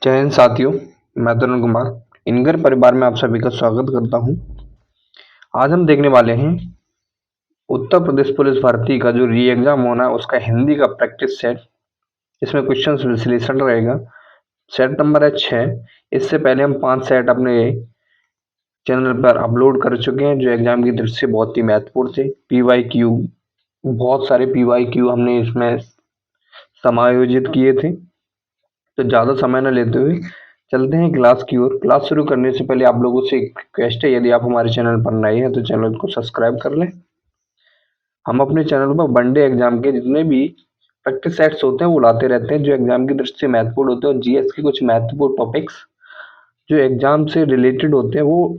जय हिंद साथियों, मैं तरुण कुमार इनगर परिवार में आप सभी का स्वागत करता हूं। आज हम देखने वाले हैं उत्तर प्रदेश पुलिस भर्ती का जो री एग्जाम होना है उसका हिंदी का प्रैक्टिस सेट। इसमें क्वेश्चन विश्लेषण रहेगा। सेट नंबर है 6। इससे पहले हम 5 सेट अपने चैनल पर अपलोड कर चुके हैं जो एग्जाम की दृष्टि से बहुत ही महत्वपूर्ण थे। PYQ, बहुत सारे PYQ हमने इसमें समायोजित किए थे। तो ज़्यादा समय न लेते हुए चलते हैं क्लास की ओर। क्लास शुरू करने से पहले आप लोगों से एक रिक्वेस्ट है, यदि आप हमारे चैनल पर नए हैं तो चैनल को सब्सक्राइब कर लें। हम अपने चैनल पर वनडे एग्जाम के जितने भी प्रैक्टिस सेट्स होते हैं वो लाते रहते हैं जो एग्जाम की दृष्टि से महत्वपूर्ण होते हैं, और GS के कुछ महत्वपूर्ण टॉपिक्स जो एग्जाम से रिलेटेड होते हैं वो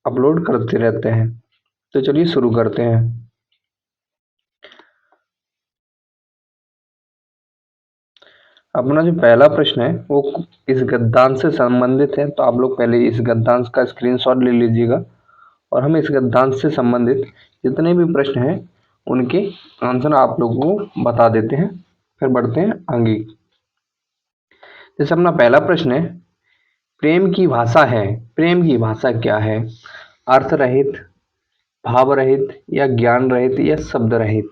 अपलोड करते रहते हैं। तो चलिए शुरू करते हैं। अपना जो पहला प्रश्न है वो इस गद्यांश से संबंधित है, तो आप लोग पहले इस गद्यांश का स्क्रीनशॉट ले लीजिएगा और हम इस गद्यांश से संबंधित जितने भी प्रश्न हैं उनके आंसर आप लोगों को बता देते हैं। फिर बढ़ते हैं आगे। जैसे अपना पहला प्रश्न है, प्रेम की भाषा है। प्रेम की भाषा क्या है? अर्थ रहित, भाव रहित, या ज्ञान रहित, या शब्द रहित?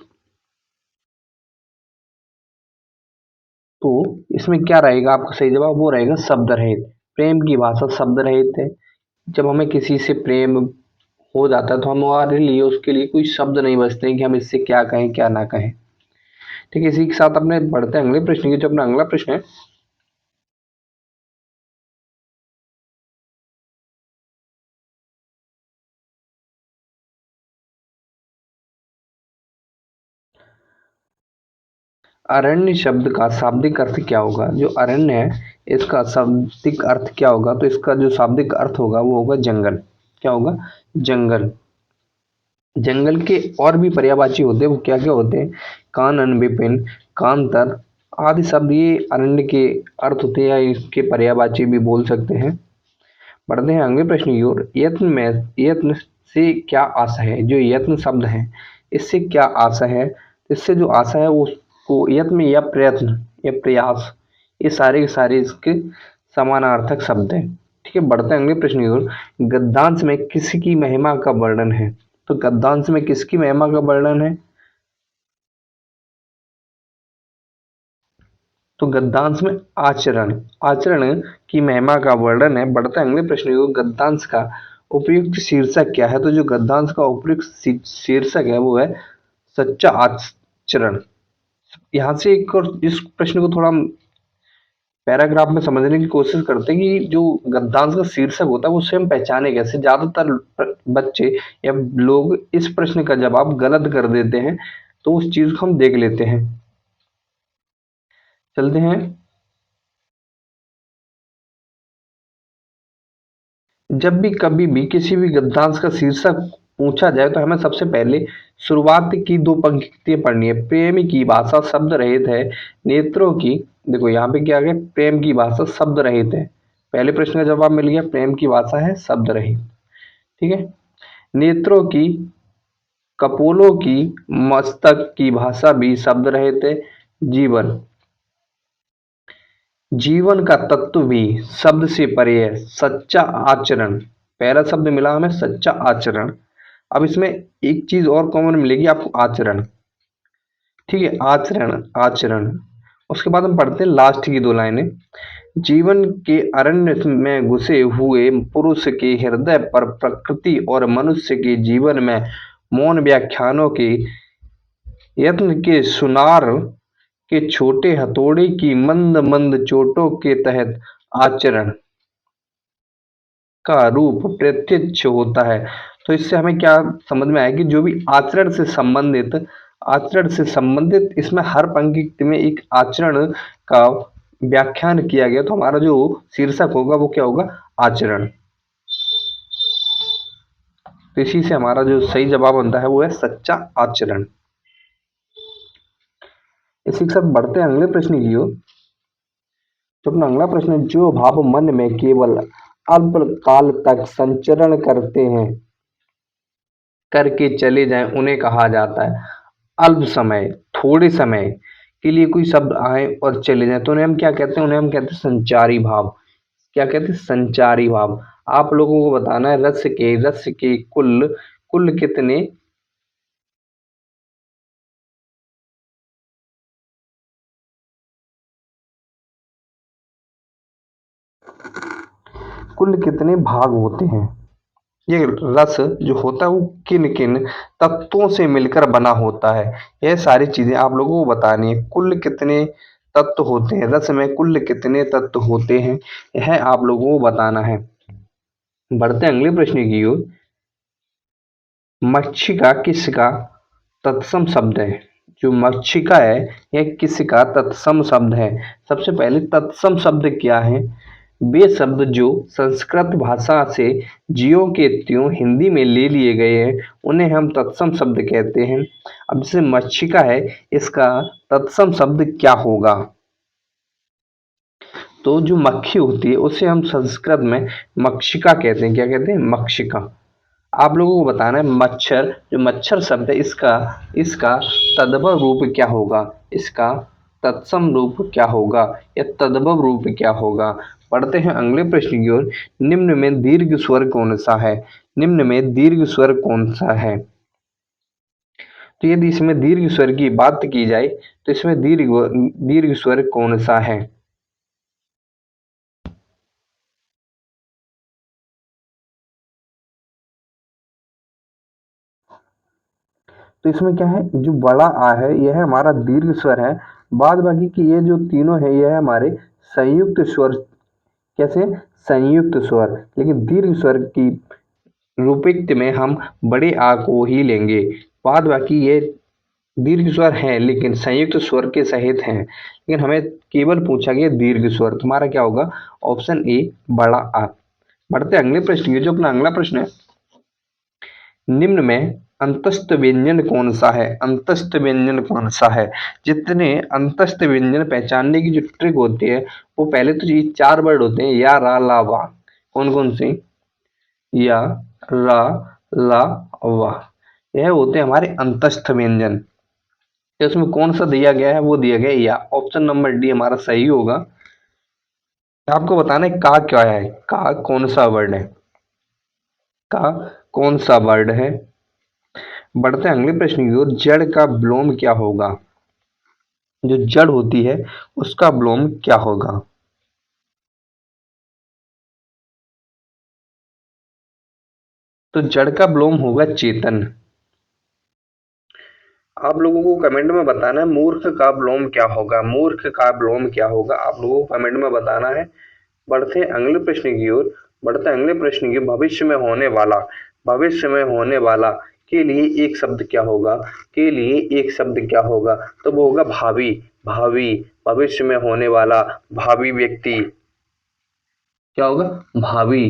तो इसमें क्या रहेगा? आपका सही जवाब वो रहेगा शब्द रहित। प्रेम की भाषा शब्द रहित है। जब हमें किसी से प्रेम हो जाता है तो हमारे लिए उसके लिए कोई शब्द नहीं बचते हैं कि हम इससे क्या कहें क्या ना कहें। ठीक है, इसी के साथ अपने बढ़ते हैं अगले प्रश्न की। जो अपना अगला प्रश्न है, अरण्य शब्द का शाब्दिक अर्थ क्या होगा? जो अरण्य है इसका शाब्दिक अर्थ क्या होगा? तो इसका जो शाब्दिक अर्थ होगा वो होगा जंगल। क्या होगा? जंगल। जंगल के और भी पर्यायवाची होते हैं, वो क्या क्या होते हैं? कानन, विपिन, कांतर आदि शब्द ये अरण्य के अर्थ होते हैं, या इसके पर्यायवाची भी बोल सकते हैं। बढ़ते हैं अगले प्रश्न की ओर। यत्न से क्या आशा है? जो यत्न शब्द है इससे क्या आशा है? इससे जो आशा है उसको यत्न या प्रयत्न या प्रयास, ये सारे के सारे इसके समानार्थक शब्द हैं। ठीक है, बढ़ते हैं अगले प्रश्न की ओर। गद्यांश में किसकी महिमा का वर्णन है? तो गद्यांश में किसकी महिमा का वर्णन है? तो गद्यांश में आचरण आचरण की महिमा का वर्णन है। बढ़ते हैं अगले प्रश्न की ओर। गद्यांश का उपयुक्त शीर्षक क्या है? तो जो गद्यांश का उपयुक्त शीर्षक है वो है सच्चा आचरण। यहाँ से एक और इस प्रश्न को थोड़ा पैराग्राफ में समझने की कोशिश करते हैं कि जो गद्यांश का शीर्षक होता है वो स्वयं पहचाने कैसे। ज्यादातर बच्चे या लोग इस प्रश्न का जवाब गलत कर देते हैं, तो उस चीज को हम देख लेते हैं। चलते हैं। जब भी कभी भी किसी भी गद्यांश का शीर्षक पूछा जाए तो हमें सबसे पहले शुरुआत की 2 पंक्तियां पढ़नी है। प्रेम की भाषा शब्द रहित है, नेत्रों की, देखो यहाँ पे क्या आ गया, प्रेम की भाषा शब्द रहित है। पहले प्रश्न का जवाब मिल गया, प्रेम की भाषा है शब्द रहित। ठीक है। नेत्रों की, कपोलों की, मस्तक की भाषा भी शब्द रहित है। जीवन, जीवन का तत्व भी शब्द से परे है। सच्चा आचरण, पहला शब्द मिला हमें सच्चा आचरण। अब इसमें एक चीज और कॉमन मिलेगी आपको, आचरण। ठीक है, आचरण आचरण। उसके बाद हम पढ़ते हैं लास्ट की 2 लाइनें। जीवन के अरण्य में घुसे हुए पुरुष के हृदय पर प्रकृति और मनुष्य के जीवन में मौन व्याख्यानों के यत्न के सुनार के छोटे हथौड़े की मंद मंद चोटों के तहत आचरण का रूप प्रत्यक्ष होता है। तो इससे हमें क्या समझ में आया कि जो भी आचरण से संबंधित इसमें हर पंक्ति में एक आचरण का व्याख्यान किया गया। तो हमारा जो शीर्षक होगा वो क्या होगा? आचरण। तो इसी से हमारा जो सही जवाब बनता है वो है सच्चा आचरण। इसी के साथ बढ़ते हैं अगले प्रश्न की ओर। तो अपना अगला प्रश्न है, जो भाव मन में केवल अल्प काल तक संचरण करके चले जाएं उन्हें कहा जाता है। अल्प समय, थोड़े समय के लिए कोई शब्द आए और चले जाए तो उन्हें हम क्या कहते हैं? उन्हें हम कहते हैं संचारी भाव। क्या कहते हैं? संचारी भाव। आप लोगों को बताना है रस के कुल कुल कितने कुल कितने भाग होते हैं। ये रस जो होता है वो किन किन तत्वों से मिलकर बना होता है। यह सारी चीजें आप लोगों को बतानी है। कुल कितने तत्व होते हैं, रस में कुल कितने तत्व होते हैं, यह आप लोगों को बताना है। बढ़ते हैं अगले प्रश्न की ओर। मक्षिका किसका तत्सम शब्द है? जो मक्षिका है यह किसका तत्सम शब्द है? सबसे पहले तत्सम शब्द क्या है? वे शब्द जो संस्कृत भाषा से ज्यों के त्यों हिंदी में ले लिए गए हैं उन्हें हम तत्सम शब्द कहते हैं। अब जैसे मक्षिका है, इसका तत्सम शब्द क्या होगा? तो जो मक्खी होती है उसे हम संस्कृत में मक्षिका कहते हैं। क्या कहते हैं? मक्षिका। आप लोगों को बताना है मच्छर, जो मच्छर शब्द है इसका इसका तद्भव रूप क्या होगा? इसका तत्सम रूप क्या होगा या तद्भव रूप क्या होगा? पढ़ते हैं अगले प्रश्न की ओर। निम्न में दीर्घ स्वर कौन सा है? निम्न में दीर्घ स्वर कौन सा है? तो यदि इसमें दीर्घ स्वर की बात की जाए तो इसमें दीर्घ दीर्घ स्वर कौन सा है? तो इसमें क्या है? जो बड़ा आ है यह हमारा दीर्घ स्वर है। बाद बाकी की ये जो तीनों है यह हमारे संयुक्त स्वर। कैसे? संयुक्त स्वर। लेकिन दीर्घ स्वर की रूपिक्त में हम बड़े आ को ही लेंगे। बाद बाकी ये दीर्घ स्वर है लेकिन संयुक्त स्वर के सहित हैं, लेकिन हमें केवल पूछा गया दीर्घ स्वर। तुम्हारा क्या होगा? ऑप्शन ए बड़ा आ। बढ़ते अगले प्रश्न की। जो अपना अगला प्रश्न है, निम्न में अंतस्थ व्यंजन कौन सा है? अंतस्थ व्यंजन कौन सा है? जितने अंतस्थ व्यंजन पहचानने की जो ट्रिक होती है वो पहले तो ये चार वर्ड होते हैं, या रा ला वा। कौन कौन से? या रा ला वा, यह होते हैं हमारे अंतस्थ व्यंजन। तो इसमें कौन सा दिया गया है? वो दिया गया है या। ऑप्शन नंबर डी हमारा सही होगा। आपको बताना है का क्या है, का कौन सा वर्ड है, का कौन सा वर्ड है। बढ़ते हैं अगले प्रश्न की ओर। जड़ का विलोम क्या होगा? जो जड़ होती है उसका विलोम क्या होगा? तो जड़ का विलोम होगा चेतन। आप लोगों को कमेंट में बताना है मूर्ख का विलोम क्या होगा? मूर्ख का विलोम क्या होगा? आप लोगों को कमेंट में बताना है। बढ़ते हैं अगले प्रश्न की ओर। बढ़ते हैं अगले प्रश्न की। भविष्य में होने वाला के लिए एक शब्द क्या होगा? के लिए एक शब्द क्या होगा? तो वो होगा भावी। भावी। भविष्य में होने वाला भावी व्यक्ति क्या होगा? भावी।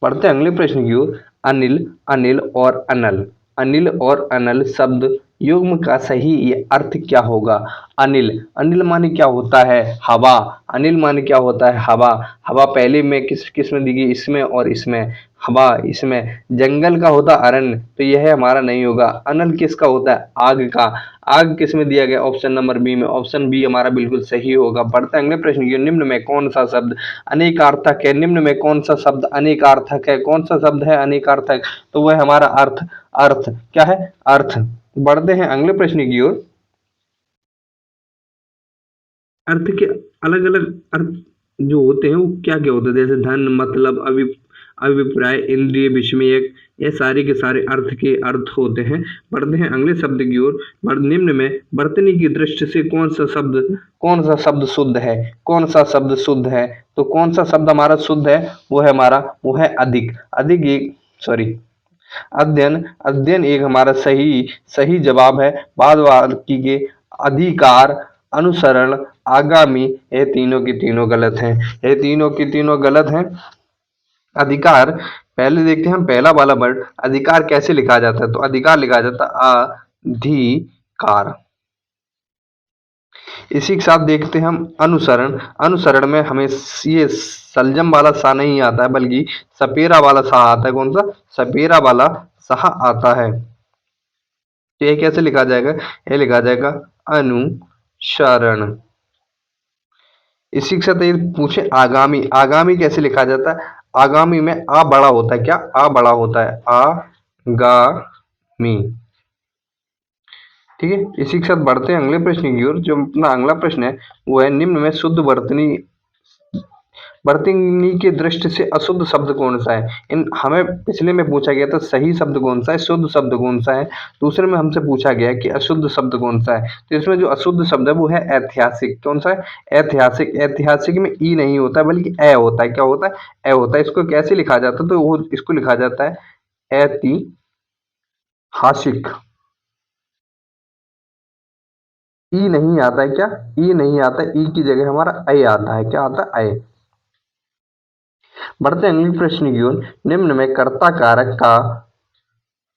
बढ़ते हैं अगले प्रश्न की ओर। अनिल अनिल और अनल, अनिल और अनल शब्द युग्म का सही अर्थ क्या होगा? अनिल, अनिल माने क्या होता है? हवा। अनिल माने क्या होता है? हवा। हवा पहले में किस किस में दी गई? इसमें और इसमें। हवा इसमें। जंगल का होता अरण्य, तो यह हमारा नहीं होगा। अनल किसका होता है? आग का। आग किस में दिया गया? ऑप्शन नंबर बी में। ऑप्शन बी हमारा बिल्कुल सही होगा। बढ़ते हैं अगले प्रश्न की। निम्न में कौन सा शब्द अनेकार्थक है? निम्न में कौन सा शब्द अनेकार्थक है? कौन सा शब्द है अनेकार्थक? तो वह हमारा अर्थ। अर्थ क्या है? अर्थ। बढ़ते हैं अगले प्रश्न की ओर। अर्थ के अलग अलग अर्थ जो होते हैं वो क्या क्या होते हैं? जैसे धन, मतलब, अभिप्राय, इंद्रिय, विस्मयक, ये सारे के सारे अर्थ के अर्थ होते हैं। बढ़ते हैं अगले शब्द की ओर। निम्न में वर्तनी की दृष्टि से कौन सा शब्द शुद्ध है? कौन सा शब्द शुद्ध है? तो कौन सा शब्द हमारा शुद्ध है? वो है अधिक। अधिक एक सॉरी अध्ययन। अध्ययन एक हमारा सही सही जवाब है। बाद बाकी के अधिकार, अनुसरण, आगामी, ये तीनों की तीनों गलत हैं। ये तीनों की तीनों गलत हैं। अधिकार, पहले देखते हैं हम पहला वाला वर्ड अधिकार कैसे लिखा जाता है। तो अधिकार लिखा जाता है अधिकार। इसी के साथ देखते हैं हम अनुसरण। अनुसरण में हमें ये सलजम वाला सा नहीं आता है, बल्कि सपेरा वाला सा आता है। कौन सा? सपेरा वाला सा आता है। तो ये कैसे लिखा जाएगा? ये लिखा जाएगा अनुसरण। इसी के साथ ये पूछे आगामी। आगामी कैसे लिखा जाता है? आगामी में आ बड़ा होता है। क्या? आ बड़ा होता है। आगामी। ठीक है। इसी के साथ बढ़ते हैं अगले प्रश्न की ओर। जो अपना अगला प्रश्न है वो है, निम्न में शुद्ध वर्तनी वर्तनी की दृष्टि से अशुद्ध शब्द कौन सा है? इन हमें पिछले में पूछा गया था सही शब्द कौन सा है, शुद्ध शब्द कौन सा है। दूसरे में हमसे पूछा गया है कि अशुद्ध शब्द कौन सा है। तो इसमें जो अशुद्ध शब्द है वो है ऐतिहासिक। कौन सा है? ऐतिहासिक। ऐतिहासिक में ई नहीं होता है, बल्कि ए होता है। क्या होता है? ए होता है। इसको कैसे लिखा जाता है? तो वो इसको लिखा जाता है ऐतिहासिक। ई नहीं आता है। क्या? ई नहीं आता है। ई की जगह हमारा ए आता है। क्या आता है? ए। बढ़ते हैं अगले प्रश्न की ओर। निम्न में कर्ता कारक का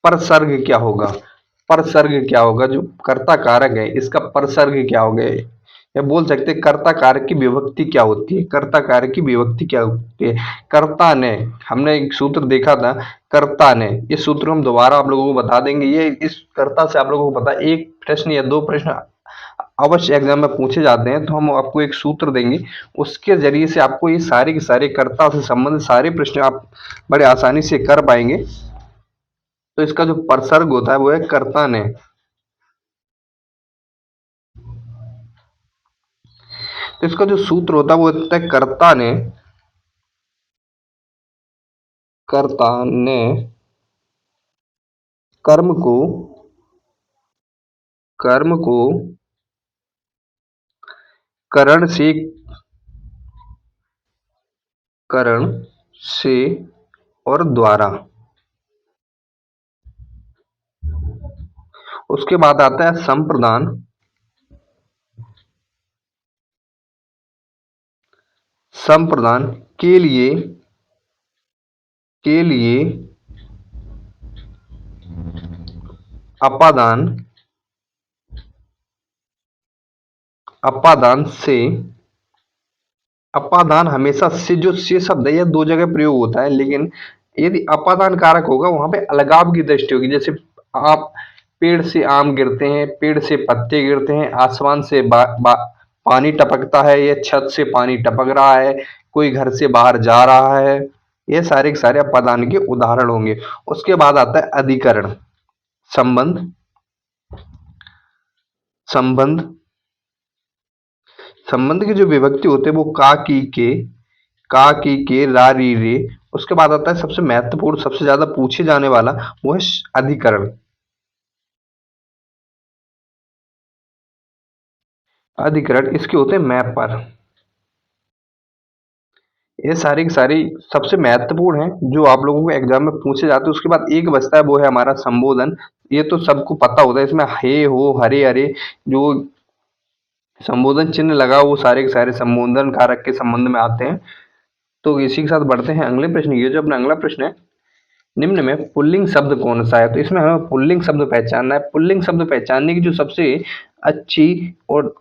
परसर्ग क्या होगा? परसर्ग क्या होगा? जो कर्ता कारक है इसका परसर्ग क्या होगा? या बोल सकते हैं कर्ता कारक की विभक्ति क्या होती है? कर्ता कारक की विभक्ति क्या होती है? कर्ता ने, हमने एक सूत्र देखा था, कर्ता ने। ये सूत्र हम दोबारा आप लोगों को बता देंगे। ये इस कर्ता से आप लोगों को पता है, एक प्रश्न या दो प्रश्न अवश्य एग्जाम में पूछे जाते हैं। तो हम आपको एक सूत्र देंगे, उसके जरिए से आपको ये सारे के सारे कर्ता से संबंधित सारे प्रश्न आप बड़े आसानी से कर पाएंगे। तो इसका जो परसर्ग होता है वो है कर्ता ने। तो इसका जो सूत्र होता है वो होता है कर्ता ने कर्म को कर्म को करण से करण से और द्वारा। उसके बाद आता है संप्रदान। संप्रदान के लिए अपादान अपादान से। अपादान हमेशा से, जो से शब्द है यह दो जगह प्रयोग होता है, लेकिन यदि अपादान कारक होगा वहां पे अलगाव की दृष्टि होगी। जैसे आप पेड़ से आम गिरते हैं, पेड़ से पत्ते गिरते हैं, आसमान से पानी टपकता है, या छत से पानी टपक रहा है, कोई घर से बाहर जा रहा है। ये सारे के सारे अपादान के उदाहरण होंगे। उसके बाद आता है अधिकरण। संबंध संबंध संबंध की जो विभक्ति होते हैं वो का की के रा री रे। उसके बाद आता है सबसे महत्वपूर्ण, सबसे ज्यादा पूछे जाने वाला, वो है अधिकरण। अधिकरण इसके होते हैं मैप पर। ये सारी की सारी सबसे महत्वपूर्ण है जो आप लोगों को एग्जाम में पूछे जाते हैं। उसके बाद एक बचता है वो है हमारा संबोधन। ये तो सबको पता होता है। इसमें हे हो हरे हरे जो संबोधन चिन्ह लगा वो सारे के सारे संबोधन कारक के संबंध में आते हैं। तो इसी के साथ बढ़ते हैं अगले प्रश्न की। जो अपना अगला प्रश्न है, निम्न में पुल्लिंग शब्द कौन सा है? तो इसमें हमें पुल्लिंग शब्द पहचानना है। पुल्लिंग शब्द पहचानने की जो सबसे अच्छी और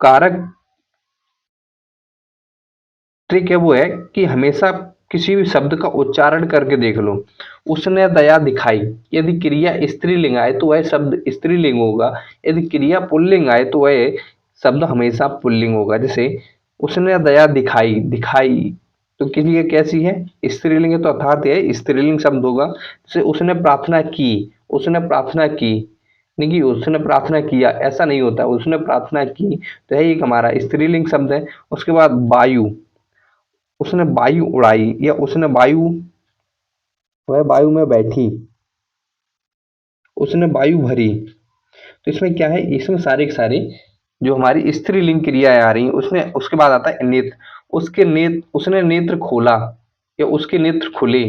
कारक ट्रिक है वो है कि हमेशा किसी भी शब्द का उच्चारण करके देख लो। उसने दया दिखाई, यदि क्रिया स्त्रीलिंग आए तो वह शब्द स्त्रीलिंग होगा। यदि क्रिया पुल्लिंग आए तो वह शब्द हमेशा पुल्लिंग होगा। जैसे उसने दया दिखाई, दिखाई तो क्रिया कैसी है? स्त्रीलिंग है, तो अर्थात यह स्त्रीलिंग शब्द होगा। जैसे उसने प्रार्थना की, उसने प्रार्थना की नहीं कि उसने प्रार्थना किया, ऐसा नहीं होता। उसने प्रार्थना की तो यह एक हमारा स्त्रीलिंग शब्द है। उसके बाद वायु, उसने वायु उड़ाई, या उसने वायु, वह वायु में बैठी, उसने वायु भरी। तो इसमें क्या है? इसमें सारे के सारे जो हमारी स्त्रीलिंग क्रियाएं आ रही हैं उसने, उसके बाद आता है नेत्र। उसने नेत्र खोला या उसके नेत्र खुले।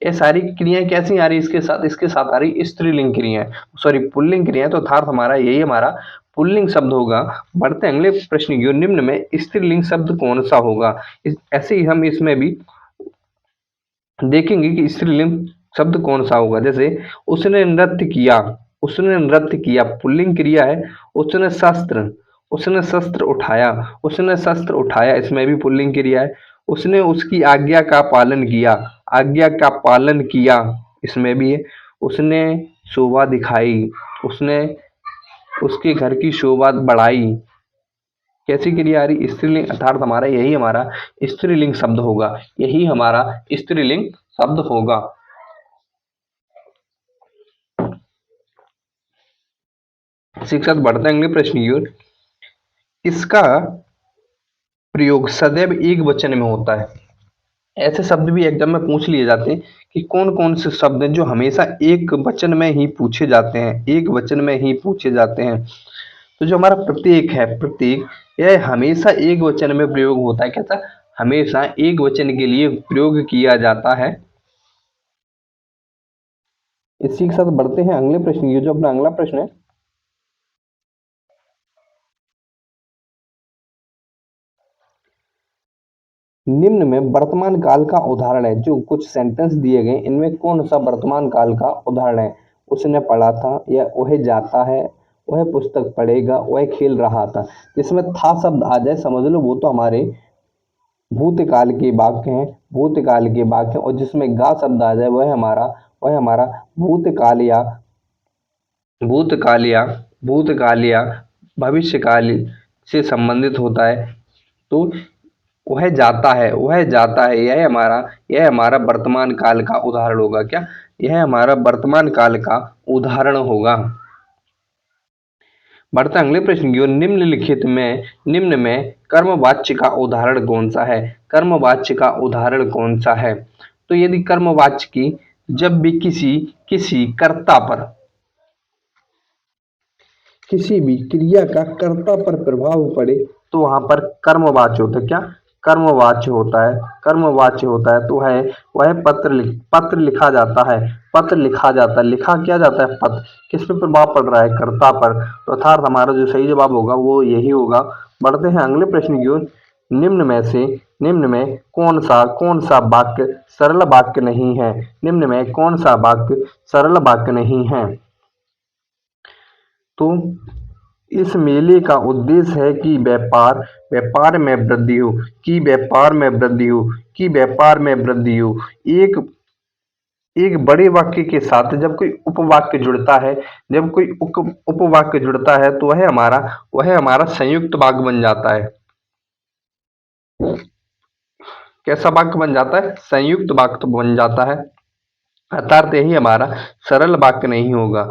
ये सारी क्रियाएं कैसी आ रही है? इसके साथ आ रही स्त्रीलिंग क्रियाएं, सॉरी पुल्लिंग क्रियाएं। तो अर्थात हमारा यही हमारा पुल्लिंग शब्द होगा। बढ़ते हैं अगले प्रश्न की ओर। निम्न में स्त्रीलिंग शब्द कौन सा होगा? ऐसे ही हम इसमें भी देखेंगे कि स्त्रीलिंग शब्द कौन सा होगा। जैसे उसने नृत्य किया, उसने नृत्य किया पुल्लिंग क्रिया है। उसने शस्त्र, उसने शस्त्र उठाया, उसने शस्त्र उठाया, इसमें भी पुल्लिंग क्रिया है। उसने उसकी आज्ञा का पालन किया, आज्ञा का पालन किया, इसमें भी है। उसने शोभा दिखाई, उसने उसके घर की शोभा बढ़ाई, कैसी क्रिया आ रही? स्त्रीलिंग, अर्थात हमारा यही हमारा स्त्रीलिंग शब्द होगा, यही हमारा स्त्रीलिंग शब्द होगा। शिक्षक बढ़ते हैं अगले प्रश्न की ओर। इसका प्रयोग सदैव एक वचन में होता है। ऐसे शब्द भी एग्जाम में पूछ लिए जाते हैं कि कौन कौन से शब्द हैं जो हमेशा एक वचन में ही पूछे जाते हैं, एक वचन में ही पूछे जाते हैं। तो जो हमारा प्रत्येक है, प्रत्येक, यह हमेशा एक वचन में प्रयोग होता है। कैसा? हमेशा एक वचन के लिए प्रयोग किया जाता है। इसी के साथ बढ़ते हैं अगले प्रश्न की। जो अपना अगला प्रश्न है, निम्न में वर्तमान काल का उदाहरण है। जो कुछ सेंटेंस दिए गए, इनमें कौन सा वर्तमान काल का उदाहरण है? उसने पढ़ा था, या वह जाता है, वह पुस्तक पढ़ेगा, वह खेल रहा था। जिसमें था शब्द आ जाए, समझ लो वो तो हमारे भूतकाल के वाक्य हैं, भूतकाल के वाक्य। और जिसमें गा शब्द आ जाए, वह हमारा भूतकाल या भूतकाल या भूतकाल या भविष्यकाल से संबंधित होता है। तो वह जाता है, वह जाता है, यह हमारा वर्तमान काल का उदाहरण होगा। क्या? यह हमारा वर्तमान काल का उदाहरण होगा। बढ़ते अगले प्रश्न की ओर। निम्न में कर्मवाच्य का उदाहरण कौन सा है? कर्मवाच्य का उदाहरण कौन सा है? तो यदि कर्मवाच्य की जब भी किसी किसी कर्ता पर, किसी भी क्रिया का कर्ता पर प्रभाव पड़े, तो वहां पर कर्मवाच्य होता है। क्या? कर्मवाच्य होता है, कर्मवाच्य होता है। तो है वह पत्र लिखा जाता है, पत्र लिखा जाता है, लिखा क्या जाता है? पत्र। किस पे प्रभाव पड़ रहा है? कर्ता पर। तो अर्थात हमारा जो सही जवाब होगा वो यही होगा। बढ़ते हैं अगले प्रश्न की ओर। निम्न में कौन सा वाक्य सरल वाक्य नहीं है? निम्न में कौन सा वाक्य सरल वाक्य नहीं है? तो इस मेले का उद्देश्य है कि व्यापार व्यापार में वृद्धि हो, कि व्यापार में वृद्धि हो, कि व्यापार में वृद्धि हो। एक एक बड़े वाक्य के साथ जब कोई उपवाक्य जुड़ता है, जब कोई उपवाक्य जुड़ता है, तो वह हमारा संयुक्त वाक्य बन जाता है। कैसा वाक्य बन जाता है? संयुक्त वाक्य बन जाता है। अर्थात यही हमारा सरल वाक्य नहीं होगा।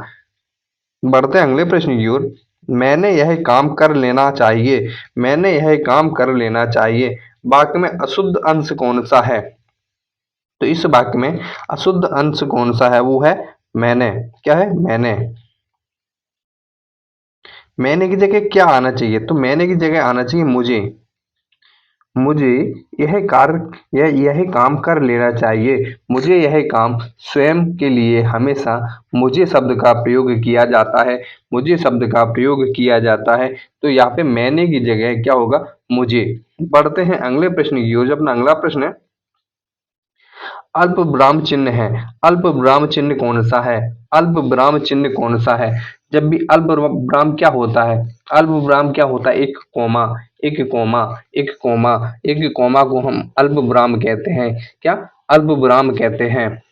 बढ़ते हैं अगले प्रश्न की ओर। मैंने यह काम कर लेना चाहिए, मैंने यह काम कर लेना चाहिए। वाक्य में अशुद्ध अंश कौन सा है? तो इस वाक्य में अशुद्ध अंश कौन सा है? वो है मैंने। क्या है? मैंने। मैंने की जगह क्या आना चाहिए? तो मैंने की जगह आना चाहिए मुझे। मुझे यह काम कर लेना चाहिए। मुझे यह काम स्वयं के लिए हमेशा मुझे शब्द का प्रयोग किया जाता है, मुझे शब्द का प्रयोग किया जाता है। तो यहाँ पे मैंने की जगह क्या होगा? मुझे। बढ़ते हैं अगले प्रश्न की ओर। जो अपना अगला प्रश्न है, अल्प विराम चिन्ह है। अल्प विराम चिन्ह कौन सा है? अल्प विराम चिन्ह कौन सा है? जब भी अल्प विराम क्या होता है? अल्प विराम क्या होता है? एक कोमा, एक कोमा, एक कोमा, एक कोमा को हम अल्प विराम कहते हैं। क्या? अल्प विराम कहते हैं।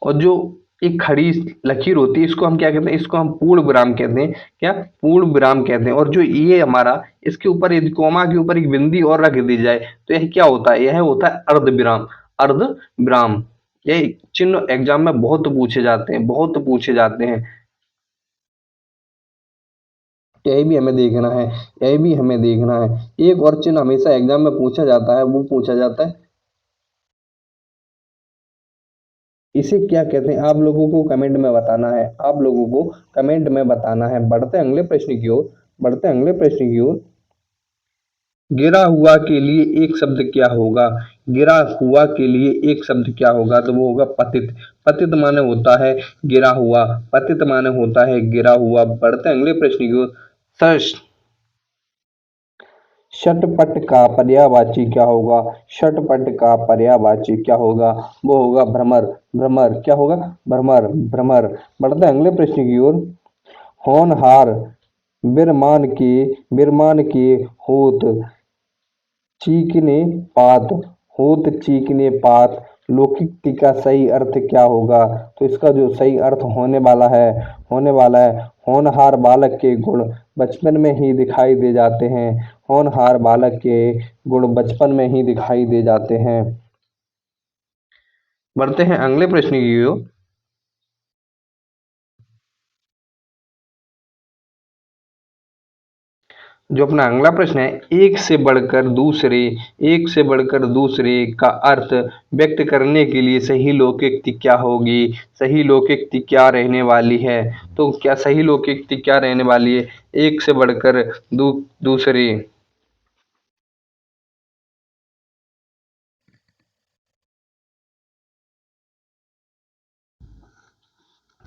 और जो एक खड़ी लकीर होती है, इसको हम क्या कहते हैं? इसको हम पूर्ण विराम कहते हैं। क्या? पूर्ण विराम कहते हैं। और जो ये हमारा, इसके ऊपर यदि कोमा के ऊपर एक बिंदी और रख दी जाए, तो यह क्या होता है? यह होता है अर्ध विराम, अर्ध विराम। यह चिन्ह एग्जाम में बहुत पूछे जाते हैं, बहुत पूछे जाते हैं। यही भी हमें देखना है, यही भी हमें देखना है। एक और चिन्ह हमेशा एग्जाम में पूछा जाता है, वो पूछा जाता है, इसे क्या कहते हैं? आप लोगों को कमेंट में बताना है, आप लोगों को कमेंट में बताना है। बढ़ते हैं अगले प्रश्न की ओर, बढ़ते हैं अगले प्रश्न की ओर। गिरा हुआ के लिए एक शब्द क्या होगा? गिरा हुआ के लिए एक शब्द क्या होगा? तो वो होगा पतित। पतित माने होता है गिरा हुआ, पतित माने होता है गिरा हुआ। बढ़ते हैं अगले प्रश्न की ओर। सर्च षटपट का पर्यायवाची क्या होगा? षटपट का पर्यायवाची क्या होगा? वो होगा भ्रमर। भ्रमर क्या होगा? भ्रमर, भ्रमर। बढ़ते हैं अगले प्रश्न की ओर। होनहार बिरमान के होत चीकने पात, होत चीकने पात। लोकोक्ति का सही अर्थ क्या होगा? तो इसका जो सही अर्थ होने वाला है होनहार बालक के गुण बचपन में ही दिखाई दे जाते हैं। होनहार बालक के गुण बचपन में ही दिखाई दे जाते हैं। बढ़ते हैं अगले प्रश्न की ओर। जो अपना अगला प्रश्न है, एक से बढ़कर दूसरे का अर्थ व्यक्त करने के लिए सही लोकोक्ति क्या होगी? सही लोकोक्ति क्या रहने वाली है? तो क्या सही लोकोक्ति क्या रहने वाली है? एक से बढ़कर दूसरे।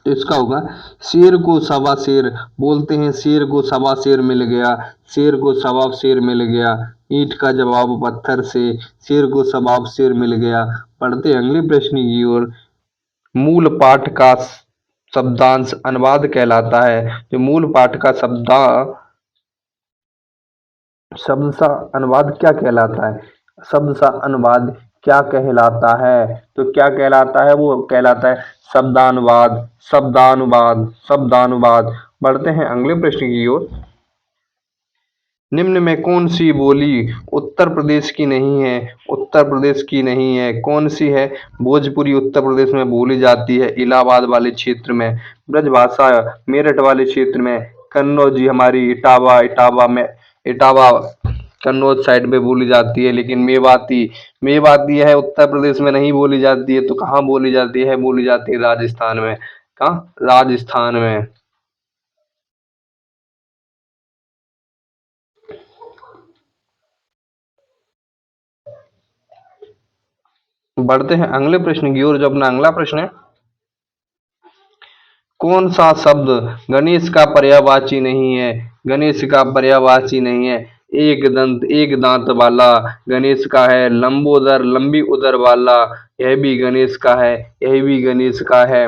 तो इसका होगा, शेर को सवा शेर बोलते हैं, शेर को सवा शेर मिल गया, शेर को सवा शेर मिल गया। ईंट का जवाब पत्थर से, शेर को सवा शेर मिल गया। पढ़ते हैं अगले प्रश्न की ओर। मूल पाठ का शब्दांश अनुवाद कहलाता है। जो मूल पाठ का शब्द सा अनुवाद क्या कहलाता है? शब्द सा अनुवाद क्या कहलाता है? तो क्या कहलाता है? वो कहलाता है शब्दानुवाद, शब्दानुवाद, शब्दानुवाद। बढ़ते हैं अगले प्रश्न की ओर। निम्न में कौन सी बोली उत्तर प्रदेश की नहीं है? उत्तर प्रदेश की नहीं है, कौन सी है? भोजपुरी उत्तर प्रदेश में बोली जाती है, इलाहाबाद वाले क्षेत्र में। ब्रजभाषा मेरठ वाले क्षेत्र में। कन्नौजी हमारी इटावा कन्नौज साइड में बोली जाती है। लेकिन मेवाती है उत्तर प्रदेश में नहीं बोली जाती है। तो कहाँ बोली जाती है? बोली जाती है राजस्थान में। कहाँ? राजस्थान में। बढ़ते हैं अगले प्रश्न की ओर। जो अपना अगला प्रश्न है, कौन सा शब्द गणेश का पर्यायवाची नहीं है? गणेश का पर्यायवाची नहीं है। एक दांत वाला गणेश का है। लंबोदर लंबी उदर वाला, यह भी गणेश का है, यह भी गणेश का है।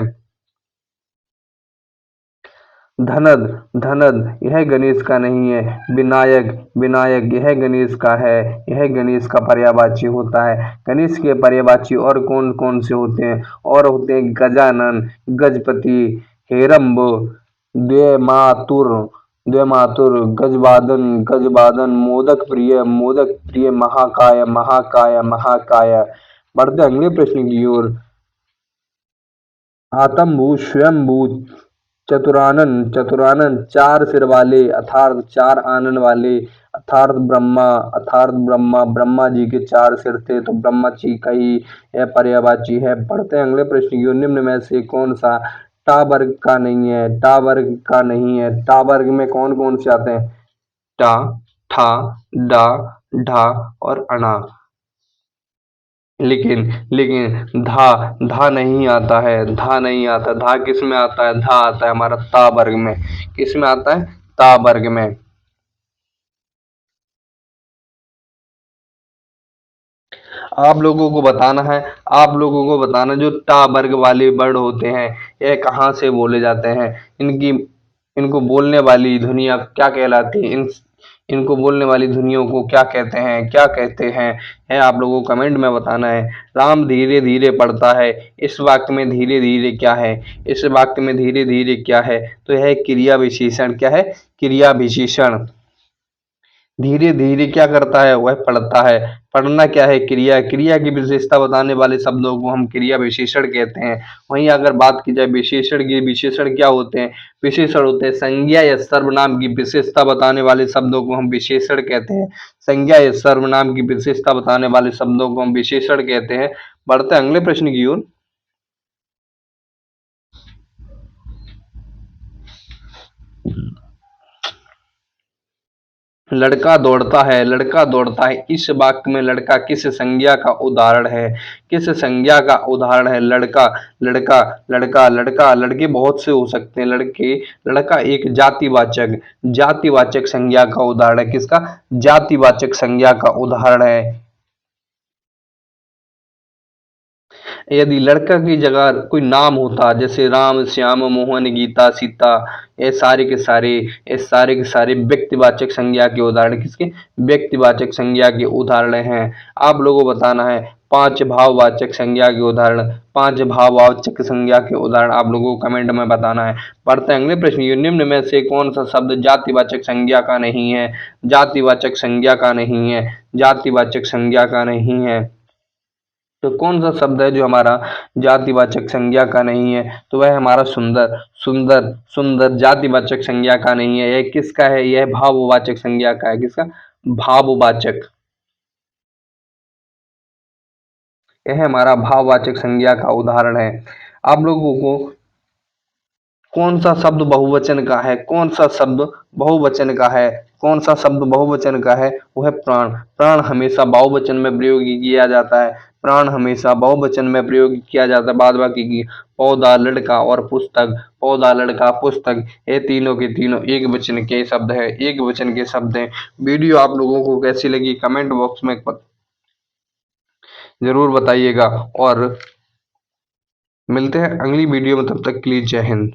धनद धनद यह गणेश का नहीं है। विनायक विनायक यह गणेश का है, यह गणेश का पर्यायवाची होता है। गणेश के पर्यायवाची और कौन कौन से होते हैं? और होते हैं गजानन, गजपति, हेरम्ब, द्वैमातुर द्वैमातुर, गजबादन, मोदक प्रिय, महाकाय। बढ़ते अगले प्रश्न की ओर। आतंभू, स्वयंभू, चतुरानन, चार सिर वाले अर्थात चार आनन वाले, अर्थात ब्रह्मा जी के चार सिर थे, तो ब्रह्मा जी का ही यह पर्यायवाची है। पढ़ते हैं अगले प्रश्न की ओर। निम्न में से कौन सा टा वर्ग का नहीं है? टा वर्ग का नहीं है। टा वर्ग में कौन कौन से आते हैं? टा, ठा, डा, ढा और अणा। लेकिन धा धा नहीं आता है। धा नहीं आता। धा किस में आता है? धा आता है हमारा ता वर्ग में। किस में आता है? ता वर्ग में। आप लोगों को बताना जो टा वर्ग वाले वर्ड होते हैं, यह कहाँ से बोले जाते हैं? इनकी इनको बोलने वाली ध्वनियाँ क्या कहलाती हैं? इनको बोलने वाली ध्वनियों को क्या कहते हैं? है आप लोगों को कमेंट में बताना है। राम धीरे धीरे पढ़ता है, इस वाक्य में धीरे धीरे क्या है? इस वाक्य में धीरे धीरे क्या है? तो यह क्रिया विशेषण क्या है? क्रिया विशेषण। धीरे धीरे क्या करता है? वह पढ़ता है। पढ़ना क्या है? क्रिया की विशेषता बताने वाले शब्दों को हम क्रिया विशेषण कहते हैं। वहीं अगर बात की जाए विशेषण की, विशेषण क्या होते हैं? विशेषण होते हैं संज्ञा या सर्वनाम की विशेषता बताने वाले शब्दों को हम विशेषण कहते हैं। संज्ञा या सर्वनाम की विशेषता बताने वाले शब्दों को हम विशेषण कहते हैं। बढ़ते हैं अगले प्रश्न की ओर। लड़का दौड़ता है, इस वाक्य में लड़का किस संज्ञा का उदाहरण है? किस संज्ञा का उदाहरण है? लड़का लड़का लड़का लड़के बहुत से हो सकते हैं। लड़का एक जातिवाचक संज्ञा का उदाहरण है। किसका? जातिवाचक संज्ञा का उदाहरण है। यदि लड़का की जगह कोई नाम होता, जैसे राम, श्याम, मोहन, गीता, सीता, ये सारे के सारे व्यक्तिवाचक संज्ञा के उदाहरण किसके? व्यक्तिवाचक संज्ञा के उदाहरण हैं। आप लोगों को बताना है 5 भाववाचक संज्ञा के उदाहरण, 5 भाववाचक संज्ञा के उदाहरण आप लोगों को कमेंट में बताना है। पढ़ते हैं अगले प्रश्न, निम्न में से कौन सा शब्द जातिवाचक संज्ञा का नहीं है? जातिवाचक संज्ञा का नहीं है, जातिवाचक संज्ञा का नहीं है। तो कौन सा शब्द है जो हमारा जातिवाचक संज्ञा का नहीं है? तो वह हमारा सुंदर। सुंदर, सुंदर जातिवाचक संज्ञा का नहीं है। यह किसका है? यह भाववाचक संज्ञा का है। किसका? भाववाचक। यह हमारा भाववाचक संज्ञा का उदाहरण है। आप लोगों को कौन सा शब्द बहुवचन का है? कौन सा शब्द बहुवचन का है? कौन सा शब्द बहुवचन का है? वो है प्राण। प्राण हमेशा बहुवचन में प्रयोग किया जाता है। प्राण हमेशा बहुवचन में प्रयोग किया जाता है। बाद बाकी की पौधा, लड़का और पुस्तक, पौधा, लड़का, पुस्तक, ये तीनों के तीनों एक वचन के शब्द है, एक वचन के शब्द हैं। वीडियो आप लोगों को कैसी लगी कमेंट बॉक्स में जरूर बताइएगा और मिलते हैं अगली वीडियो में। तब तक के लिए जय हिंद।